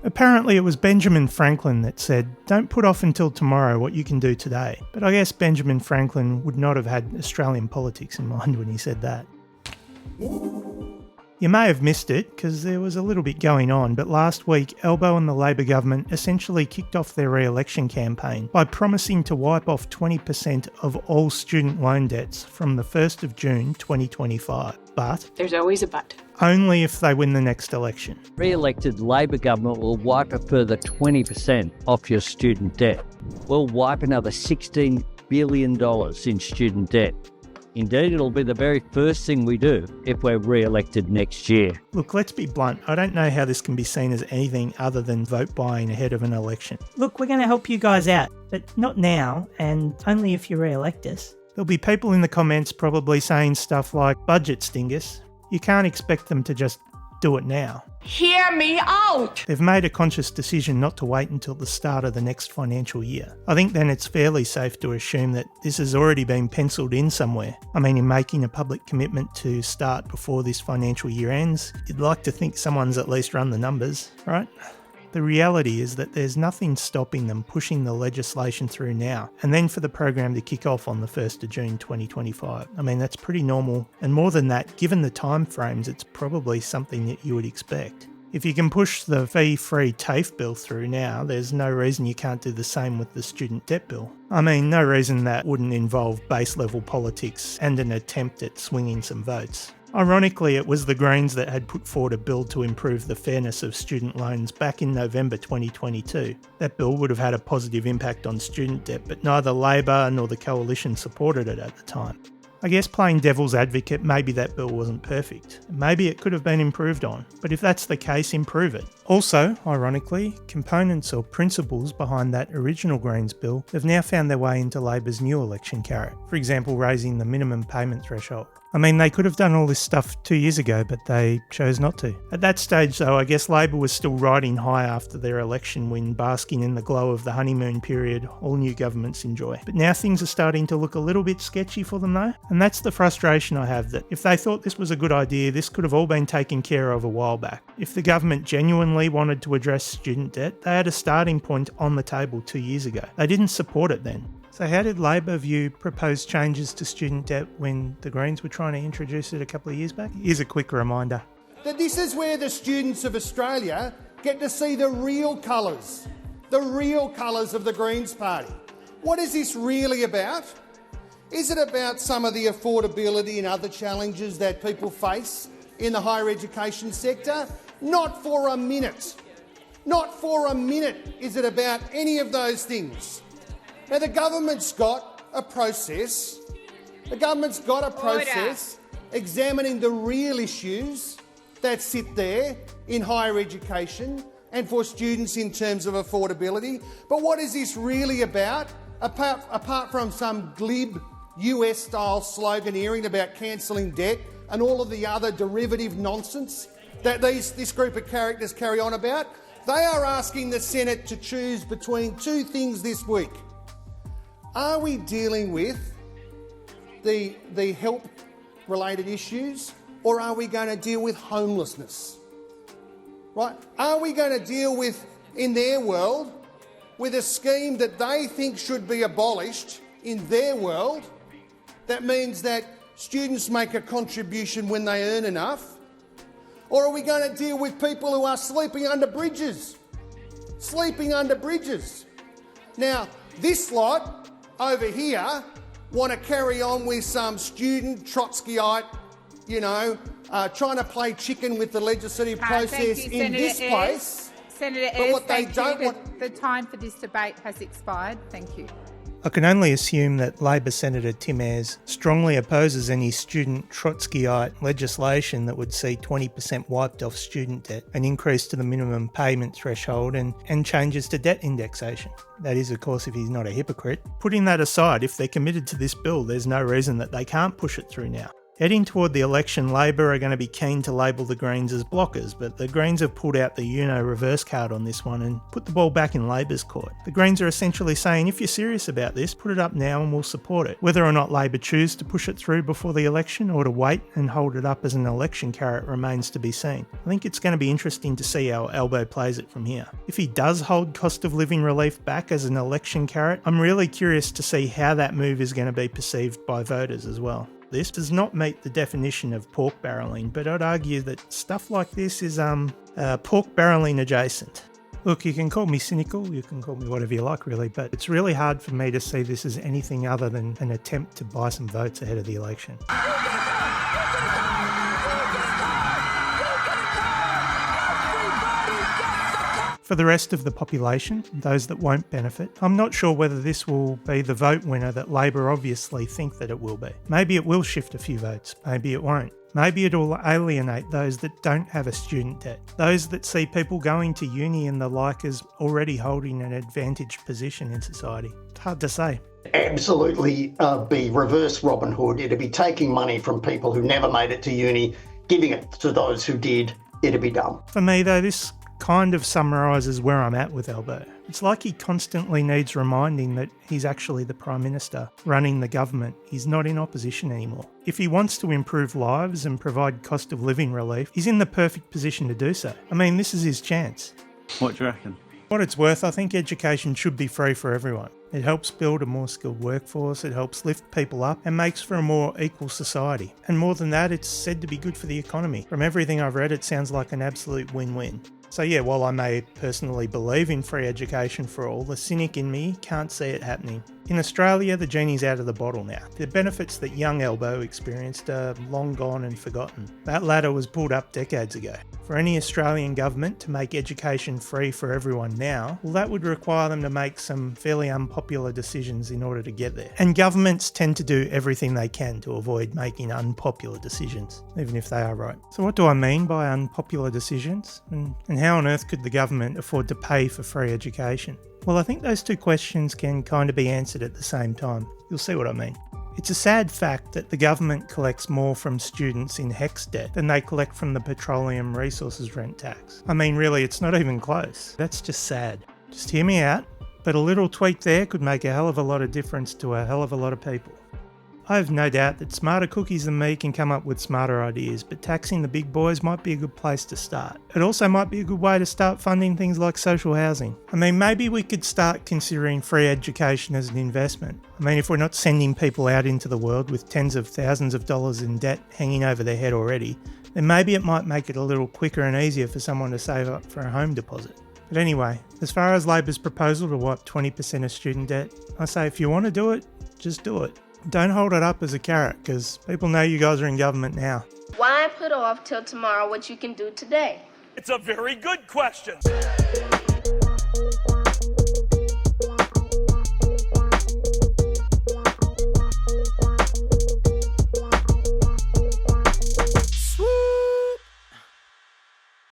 Apparently it was Benjamin Franklin that said, "Don't put off until tomorrow what you can do today." But I guess Benjamin Franklin would not have had Australian politics in mind when he said that. You may have missed it because there was a little bit going on, but last week Albo and the Labor government essentially kicked off their re-election campaign by promising to wipe off 20% of all student loan debts from the 1st of June 2025. But there's always a but. Only if they win the next election. Re-elected Labor government will wipe a further 20% off your student debt. We'll wipe another $16 billion in student debt. Indeed, it'll be the very first thing we do if we're re-elected next year. Look, let's be blunt. I don't know how this can be seen as anything other than vote buying ahead of an election. Look, we're going to help you guys out, but not now, and only if you re-elect us. There'll be people in the comments probably saying stuff like, "Budget stingus." You can't expect them to just do it now. Hear me out! They've made a conscious decision not to wait until the start of the next financial year. I think then it's fairly safe to assume that this has already been penciled in somewhere. I mean, in making a public commitment to start before this financial year ends, you'd like to think someone's at least run the numbers, right? The reality is that there's nothing stopping them pushing the legislation through now, and then for the program to kick off on the 1st of June 2025. I mean, that's pretty normal, and more than that, given the time frames, it's probably something that you would expect. If you can push the fee-free TAFE bill through now, there's no reason you can't do the same with the student debt bill. I mean, no reason that wouldn't involve base-level politics and an attempt at swinging some votes. Ironically, it was the Greens that had put forward a bill to improve the fairness of student loans back in November 2022. That bill would have had a positive impact on student debt, but neither Labor nor the Coalition supported it at the time. I guess playing devil's advocate, maybe that bill wasn't perfect. Maybe it could have been improved on, but if that's the case, improve it. Also, ironically, components or principles behind that original Greens bill have now found their way into Labor's new election carrot. For example, raising the minimum payment threshold. I mean, they could have done all this stuff 2 years ago, but they chose not to. At that stage, though, I guess Labor was still riding high after their election win, basking in the glow of the honeymoon period all new governments enjoy. But now things are starting to look a little bit sketchy for them, though. And that's the frustration I have, that if they thought this was a good idea, this could have all been taken care of a while back. If the government genuinely wanted to address student debt, they had a starting point on the table 2 years ago. They didn't support it then. So how did Labor view proposed changes to student debt when the Greens were trying to introduce it a couple of years back? Here's a quick reminder. That this is where the students of Australia get to see the real colours of the Greens Party. What is this really about? Is it about some of the affordability and other challenges that people face in the higher education sector? Not for a minute. Not for a minute is it about any of those things. Now, the government's got a process. Examining the real issues that sit there in higher education and for students in terms of affordability. But what is this really about, apart from some glib US-style sloganeering about cancelling debt and all of the other derivative nonsense that this group of characters carry on about? They are asking the Senate to choose between two things this week. Are we dealing with the help-related issues, or are we going to deal with homelessness? Right? Are we going to deal with, in their world, with a scheme that they think should be abolished in their world, that means that students make a contribution when they earn enough? Or are we going to deal with people who are sleeping under bridges? Now, this lot over here want to carry on with some student Trotskyite, trying to play chicken with the legislative process in this place. Senator But what they don't want... The time for this debate has expired. Thank you. I can only assume that Labor Senator Tim Ayres strongly opposes any student Trotskyite legislation that would see 20% wiped off student debt, an increase to the minimum payment threshold and changes to debt indexation. That is, of course, if he's not a hypocrite. Putting that aside, if they're committed to this bill, there's no reason that they can't push it through now. Heading toward the election, Labor are going to be keen to label the Greens as blockers, but the Greens have pulled out the reverse card on this one and put the ball back in Labor's court. The Greens are essentially saying, if you're serious about this, put it up now and we'll support it. Whether or not Labor choose to push it through before the election or to wait and hold it up as an election carrot remains to be seen. I think it's going to be interesting to see how Albo plays it from here. If he does hold cost of living relief back as an election carrot, I'm really curious to see how that move is going to be perceived by voters as well. This does not meet the definition of pork barrelling, but I'd argue that stuff like this is pork barrelling adjacent. Look, you can call me cynical, you can call me whatever you like really, but it's really hard for me to see this as anything other than an attempt to buy some votes ahead of the election. For the rest of the population, those that won't benefit, I'm not sure whether this will be the vote winner that Labor obviously think that it will be. Maybe it will shift a few votes, maybe it won't. Maybe it'll alienate those that don't have a student debt, those that see people going to uni and the like as already holding an advantaged position in society. It's hard to say. Absolutely be reverse Robin Hood. It'd be taking money from people who never made it to uni, giving it to those who did. It'd be dumb. For me though, this kind of summarises where I'm at with Albo. It's like he constantly needs reminding that he's actually the Prime Minister running the government. He's not in opposition anymore. If he wants to improve lives and provide cost of living relief, he's in the perfect position to do so. I mean, this is his chance. What do you reckon? What it's worth, I think education should be free for everyone. It helps build a more skilled workforce, it helps lift people up and makes for a more equal society. And more than that, it's said to be good for the economy. From everything I've read, it sounds like an absolute win-win. So yeah, while I may personally believe in free education for all, the cynic in me can't see it happening. In Australia, the genie's out of the bottle now. The benefits that young Albo experienced are long gone and forgotten. That ladder was pulled up decades ago. For any Australian government to make education free for everyone now, well, that would require them to make some fairly unpopular decisions in order to get there. And governments tend to do everything they can to avoid making unpopular decisions, even if they are right. So what do I mean by unpopular decisions? And how on earth could the government afford to pay for free education? Well, I think those two questions can kind of be answered at the same time. You'll see what I mean. It's a sad fact that the government collects more from students in HECS debt than they collect from the petroleum resources rent tax. I mean, really, it's not even close. That's just sad. Just hear me out, but a little tweak there could make a hell of a lot of difference to a hell of a lot of people. I have no doubt that smarter cookies than me can come up with smarter ideas, but taxing the big boys might be a good place to start. It also might be a good way to start funding things like social housing. I mean, maybe we could start considering free education as an investment. I mean, if we're not sending people out into the world with tens of thousands of dollars in debt hanging over their head already, then maybe it might make it a little quicker and easier for someone to save up for a home deposit. But anyway, as far as Labor's proposal to wipe 20% of student debt, I say if you want to do it, just do it. Don't hold it up as a carrot, because people know you guys are in government now. Why put off till tomorrow what you can do today? It's a very good question.